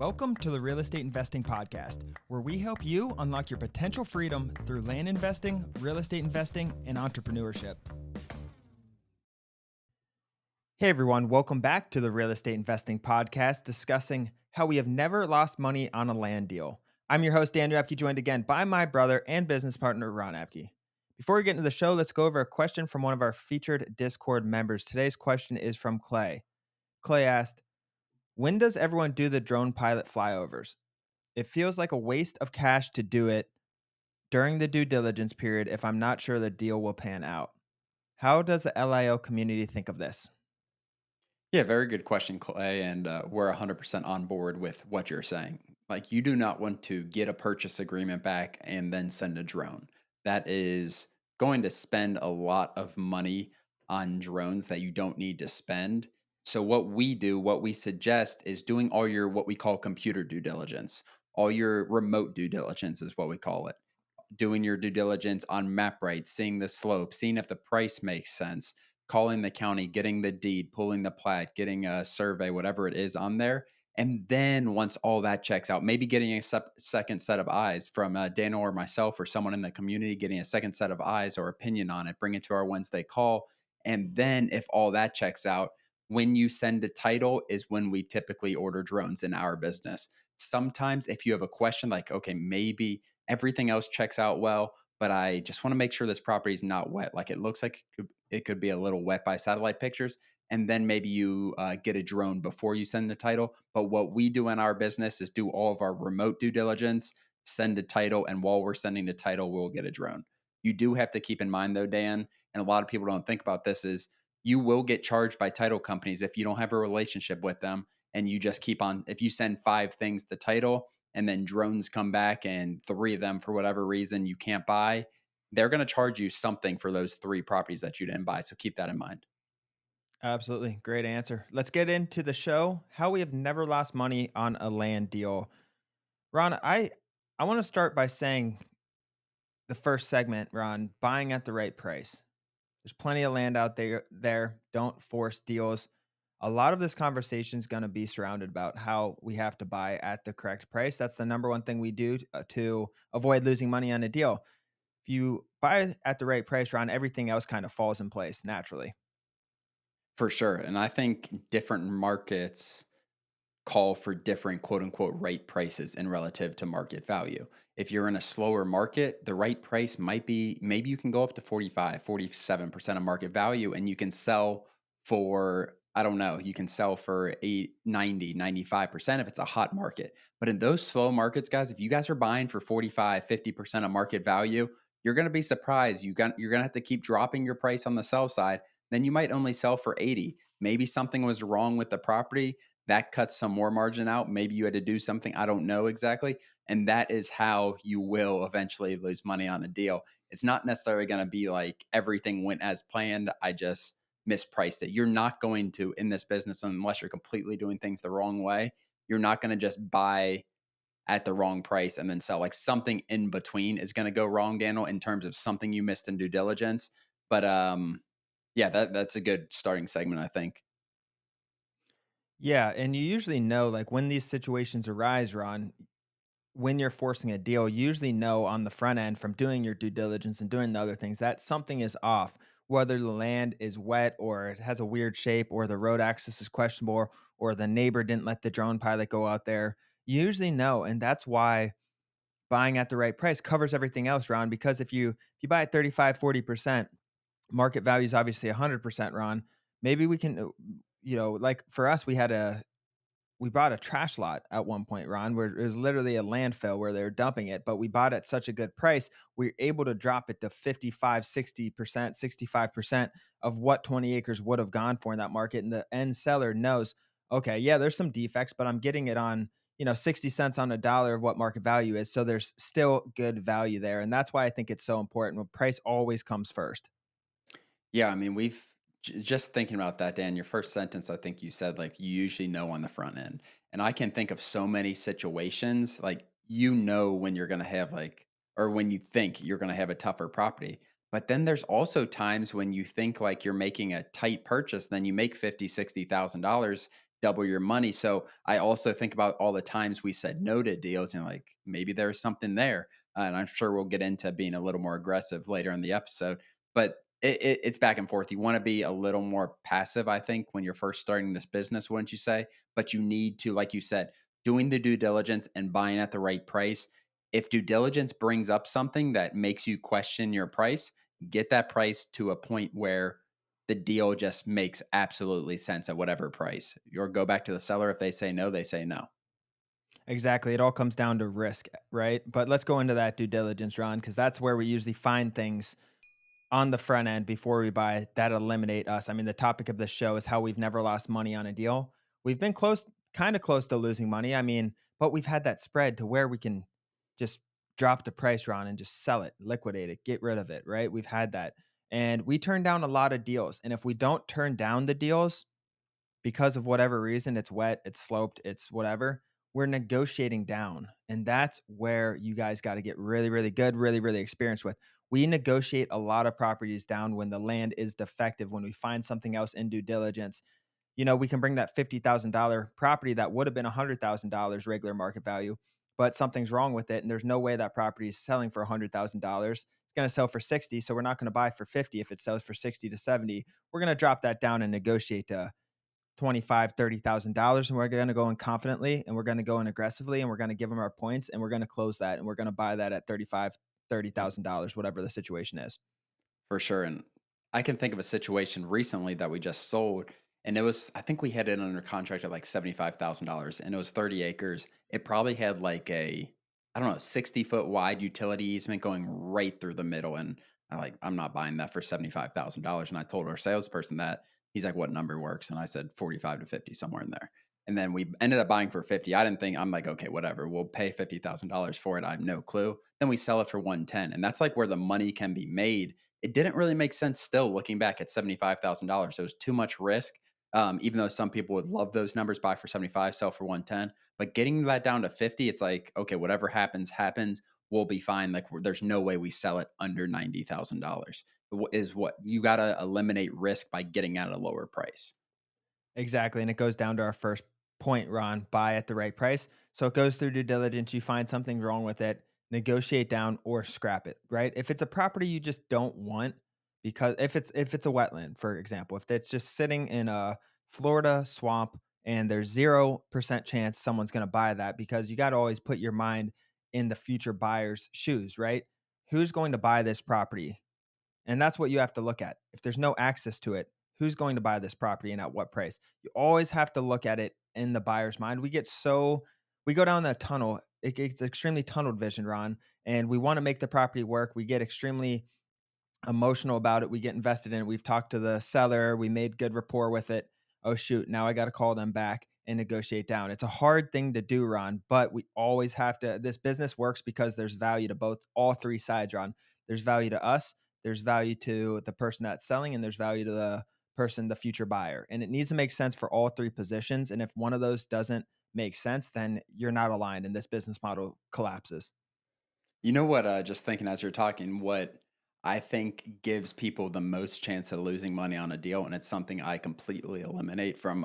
Welcome to the Real Estate Investing Podcast, where we help you unlock your potential freedom through land investing, real estate investing, and entrepreneurship. Hey everyone, welcome back to the Real Estate Investing Podcast, discussing how we have never lost money on a land deal. I'm your host, Daniel Apke, joined again by my brother and business partner, Ron Apke. Before we get into the show, let's go over a question from one of our featured Discord members. Today's question is from Clay. Clay asked, when does everyone do the drone pilot flyovers? It feels like a waste of cash to do it during the due diligence period if I'm not sure the deal will pan out. How does the LIO community think of this? Yeah, very good question, Clay. And we're 100% on board with what you're saying. Like, you do not want to get a purchase agreement back and then send a drone. That is going to spend a lot of money on drones that you don't need to spend. So, what we do, what we suggest is doing all your what we call computer due diligence, all your remote due diligence is what we call it, doing your due diligence on map rights, seeing the slope, seeing if the price makes sense, calling the county, getting the deed, pulling the plat, getting a survey, whatever it is on there. And then once all that checks out, maybe getting a second set of eyes from Daniel or myself or someone in the community, getting a second set of eyes or opinion on it, bring it to our Wednesday call. And then if all that checks out, when you send a title is when we typically order drones in our business. Sometimes if you have a question like, okay, maybe everything else checks out well, but I just want to make sure this property is not wet. Like, it looks like it could be a little wet by satellite pictures. And then maybe you get a drone before you send the title. But what we do in our business is do all of our remote due diligence, send a title, and while we're sending the title, we'll get a drone. You do have to keep in mind, though, Dan, and a lot of people don't think about this, is you will get charged by title companies if you don't have a relationship with them and you just keep on. If you send 5 things to title and then drones come back and 3 of them, for whatever reason, you can't buy, they're going to charge you something for those 3 properties that you didn't buy. So keep that in mind. Absolutely. Great answer. Let's get into the show. How we have never lost money on a land deal. Ron, I want to start by saying the first segment, Ron, buying at the right price. There's plenty of land out there. Don't force deals. A lot of this conversation is going to be surrounded about how we have to buy at the correct price. That's the number one thing we do to avoid losing money on a deal. If you buy at the right price, Ron, everything else kind of falls in place naturally. For sure. And I think different markets call for different quote unquote right prices in relative to market value. If you're in a slower market, the right price might be, maybe you can go up to 45, 47% of market value and you can sell for, I don't know, you can sell for 8, 90, 95% if it's a hot market. But in those slow markets, guys, if you guys are buying for 45, 50% of market value, you're going to be surprised. You're going to have to keep dropping your price on the sell side. Then you might only sell for 80. Maybe something was wrong with the property that cuts some more margin out. Maybe you had to do something. I don't know exactly. And that is how you will eventually lose money on a deal. It's not necessarily going to be like everything went as planned. I just mispriced it. You're not going to, in this business, unless you're completely doing things the wrong way, you're not going to just buy at the wrong price and then sell. Like, something in between is going to go wrong, Daniel, in terms of something you missed in due diligence. But yeah, that's a good starting segment, I think. Yeah, and you usually know like when these situations arise, Ron, when you're forcing a deal, you usually know on the front end from doing your due diligence and doing the other things that something is off, whether the land is wet or it has a weird shape or the road access is questionable or the neighbor didn't let the drone pilot go out there. You usually know. And that's why buying at the right price covers everything else, Ron, because if you buy at 35, 40%, market value is obviously 100%, Ron. Maybe we can, like for us, we bought a trash lot at one point, Ron, where it was literally a landfill where they were dumping it, but we bought it at such a good price. We are able to drop it to 55, 60%, 65% of what 20 acres would have gone for in that market. And the end seller knows, okay, yeah, there's some defects, but I'm getting it on, 60 cents on a dollar of what market value is. So there's still good value there. And that's why I think it's so important. When price always comes first. Yeah, I mean, we've just thinking about that, Dan. Your first sentence, I think you said like you usually know on the front end, and I can think of so many situations like when you're going to have like, or when you think you're going to have a tougher property. But then there's also times when you think like you're making a tight purchase, then you make 50, $60,000, double your money. So I also think about all the times we said no to deals and like maybe there's something there. And I'm sure we'll get into being a little more aggressive later in the episode. But it's back and forth. You want to be a little more passive, I think, when you're first starting this business, wouldn't you say? But you need to, like you said, doing the due diligence and buying at the right price. If due diligence brings up something that makes you question your price, get that price to a point where the deal just makes absolutely sense at whatever price. Or go back to the seller. If they say no, they say no. Exactly. It all comes down to risk, right? But let's go into that due diligence, Ron, because that's where we usually find things on the front end before we buy that eliminate us. I mean, the topic of this show is how we've never lost money on a deal. We've been close, kind of close to losing money. I mean, but we've had that spread to where we can just drop the price, Ron, and just sell it, liquidate it, get rid of it, right? We've had that. And we turn down a lot of deals. And if we don't turn down the deals, because of whatever reason, it's wet, it's sloped, it's whatever, we're negotiating down. And that's where you guys got to get really, really good, really, really experienced with. We negotiate a lot of properties down when the land is defective, when we find something else in due diligence. You know, we can bring that $50,000 property that would have been $100,000 regular market value, but something's wrong with it. And there's no way that property is selling for $100,000. It's going to sell for 60. So we're not going to buy for 50 if it sells for 60 to 70. We're going to drop that down and negotiate to 25, $30,000, and we're going to go in confidently, and we're going to go in aggressively, and we're going to give them our points, and we're going to close that, and we're going to buy that at 35, Yep. $30,000, whatever the situation is. For sure. And I can think of a situation recently that we just sold. And it was, I think we had it under contract at like $75,000 and it was 30 acres. It probably had like I don't know, 60-foot wide utility easement going right through the middle. And I'm not buying that for $75,000. And I told our salesperson that. He's like, what number works? And I said 45 to 50, somewhere in there. And then we ended up buying for 50. I didn't think, I'm like, okay, whatever. We'll pay $50,000 for it. I have no clue. Then we sell it for 110. And that's like where the money can be made. It didn't really make sense still looking back at $75,000. It was too much risk. Even though some people would love those numbers, buy for 75, sell for 110. But getting that down to 50, it's like, okay, whatever happens, happens. We'll be fine. Like, there's no way we sell it under $90,000. Is what you got to eliminate risk by getting at a lower price. Exactly, and it goes down to our first point, Ron, buy at the right price. So it goes through due diligence, you find something wrong with it, negotiate down or scrap it, right? If it's a property you just don't want, because if it's a wetland, for example, if it's just sitting in a Florida swamp and there's 0% chance someone's going to buy that, because you got to always put your mind in the future buyer's shoes, right? Who's going to buy this property? And that's what you have to look at. If there's no access to it, who's going to buy this property and at what price? You always have to look at it in the buyer's mind. We go down that tunnel. It's extremely tunnel vision, Ron, and we want to make the property work. We get extremely emotional about it. We get invested in it. We've talked to the seller. We made good rapport with it. Oh shoot, now I got to call them back and negotiate down. It's a hard thing to do, Ron, but we always have to. This business works because there's value to all three sides, Ron. There's value to us, there's value to the person that's selling, and there's value to the future buyer. And it needs to make sense for all three positions. And if one of those doesn't make sense, then you're not aligned and this business model collapses. You know what? Just thinking as you're talking, what I think gives people the most chance of losing money on a deal, and it's something I completely eliminate from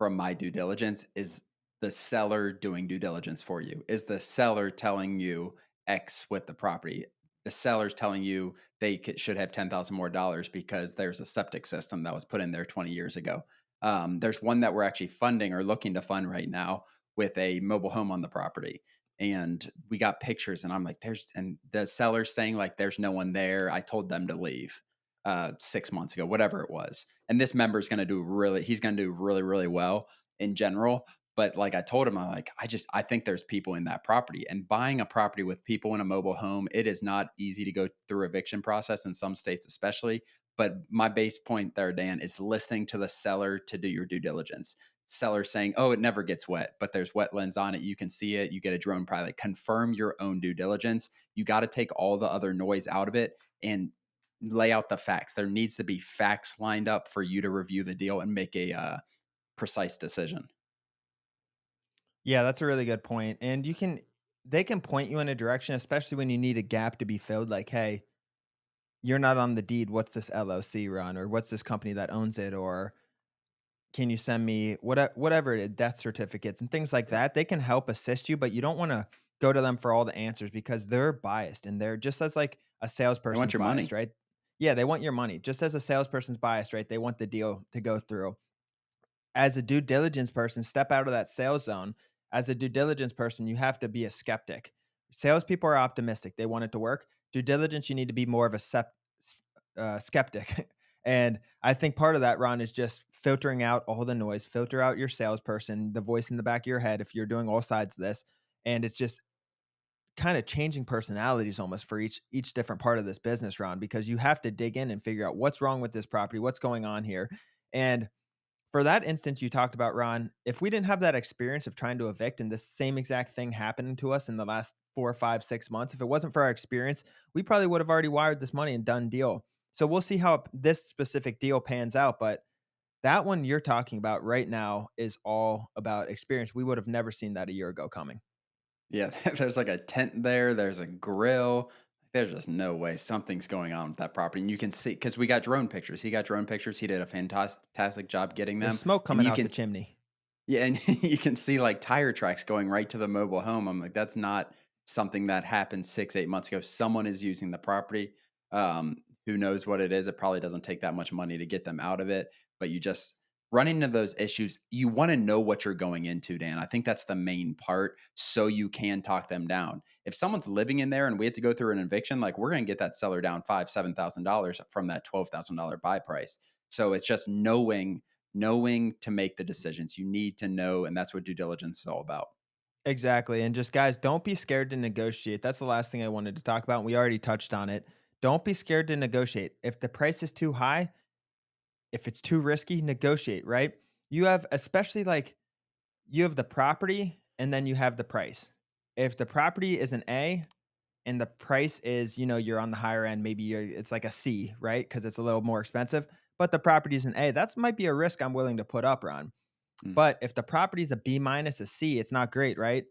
my due diligence, is the seller doing due diligence for you. Is the seller telling you X with the property? The seller's telling you they should have 10,000 more dollars because there's a septic system that was put in there 20 years ago. There's one that we're actually funding or looking to fund right now with a mobile home on the property, and we got pictures and I'm like, and the seller's saying like there's no one there. I told them to leave 6 months ago, whatever it was. And this member's gonna do really he's gonna do really, really well in general. But like I told him, I think there's people in that property. And buying a property with people in a mobile home, it is not easy to go through eviction process in some states, especially. But my base point there, Dan, is listening to the seller to do your due diligence. Seller saying, "Oh, it never gets wet, but there's wetlands on it. You can see it. You get a drone pilot." Confirm your own due diligence. You got to take all the other noise out of it and lay out the facts. There needs to be facts lined up for you to review the deal and make a precise decision. Yeah, that's a really good point. And they can point you in a direction, especially when you need a gap to be filled. Like, hey, you're not on the deed. What's this LLC run? Or what's this company that owns it? Or can you send me whatever it is, death certificates and things like Yeah. that? They can help assist you, but you don't want to go to them for all the answers because they're biased and they're just as like a They want salesperson's your biased, money. right? Yeah, they want your money. Just as a salesperson's biased, right? They want the deal to go through. As a due diligence person, step out of that sales zone. As a due diligence person, you have to be a skeptic. Salespeople are optimistic; they want it to work. Due diligence, you need to be more of a skeptic. And I think part of that, Ron, is just filtering out all the noise, filter out your salesperson, the voice in the back of your head if you're doing all sides of this. And it's just kind of changing personalities almost for each different part of this business, Ron, because you have to dig in and figure out what's wrong with this property, what's going on here. And for that instance you talked about, Ron, if we didn't have that experience of trying to evict and this same exact thing happened to us in the last 4, 5, 6 months, if it wasn't for our experience, we probably would have already wired this money and done deal. So we'll see how this specific deal pans out. But that one you're talking about right now is all about experience. We would have never seen that a year ago coming. Yeah, there's like a tent there, there's a grill. There's just no way something's going on with that property. And you can see because we got drone pictures. He got drone pictures. He did a fantastic job getting There's them. smoke And coming you out can the chimney. Yeah, and you can see, like, tire tracks going right to the mobile home. I'm like, "That's not something that happened 6, 8 months ago." Someone is using the property. Who knows what it is? It probably doesn't take that much money to get them out of it, but you just run into those issues. You wanna know what you're going into, Dan. I think that's the main part, so you can talk them down. If someone's living in there and we have to go through an eviction, like, we're gonna get that seller down $5, $7,000 from that $12,000 buy price. So it's just knowing to make the decisions. You need to know, and that's what due diligence is all about. Exactly. And just guys, don't be scared to negotiate. That's the last thing I wanted to talk about. And we already touched on it. Don't be scared to negotiate. If the price is too high, if it's too risky, negotiate, right? You have, especially like, you have the property and then you have the price. If the property is an A and the price is, you're on the higher end, maybe it's like a C, right? Because it's a little more expensive, but the property is an A. That's might be a risk I'm willing to put up, Ron. Mm, But if the property is a B minus, a C, it's not great, right?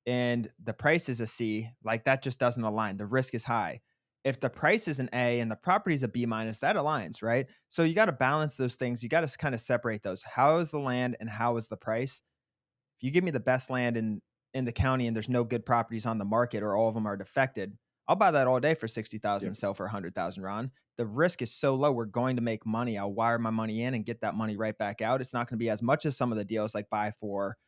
And the price is a C, like that just doesn't align. The risk is high. If the price is an A and the property is a B minus, that aligns, right? So you got to balance those things. You got to kind of separate those. How is the land and how is the price? If you give me the best land in the county and there's no good properties on the market or all of them are defected, I'll buy that all day for 60,000 yep. and sell for 100,000, Ron. The risk is so low. We're going to make money. I'll wire my money in and get that money right back out. It's not going to be as much as some of the deals like buy for.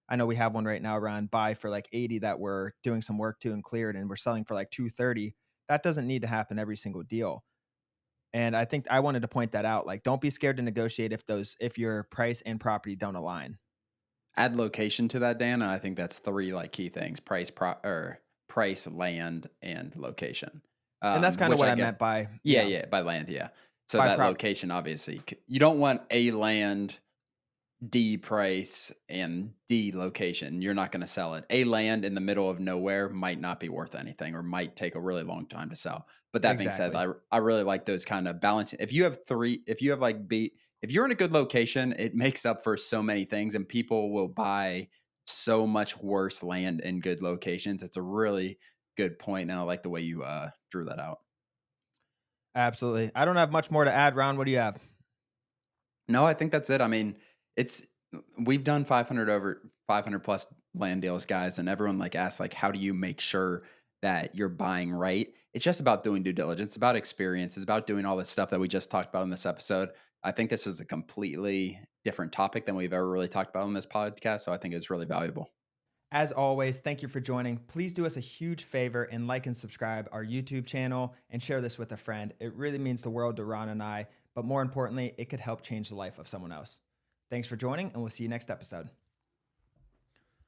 I know we have one right now around buy for like 80 that we're doing some work to and cleared and we're selling for like 230. That doesn't need to happen every single deal. And I think I wanted to point that out. Like, don't be scared to negotiate if your price and property don't align. Add location to that, Dan, and I think that's 3, like, key things: price, land, and location. And that's kind of Which what I I get. meant by, Yeah, yeah, yeah, by land, yeah. So by that prop. location, obviously, you don't want A land, D price, and D location. You're not gonna sell it. A land in the middle of nowhere might not be worth anything or might take a really long time to sell. But that being said, Exactly. I really like those kind of balancing. If you have like B if you're in a good location, it makes up for so many things and people will buy so much worse land in good locations. It's a really good point, and I like the way you drew that out. Absolutely. I don't have much more to add, Ron. What do you have? No, I think that's it. I mean, it's we've done 500 plus land deals, guys, and everyone like asks like, how do you make sure that you're buying right? It's just about doing due diligence, it's about experience, it's about doing all this stuff that we just talked about in this episode. I think this is a completely different topic than we've ever really talked about on this podcast, so I think it's really valuable. As always, thank you for joining. Please do us a huge favor and like and subscribe our YouTube channel and share this with a friend. It really means the world to Ron and I, but more importantly, it could help change the life of someone else. Thanks for joining, and we'll see you next episode.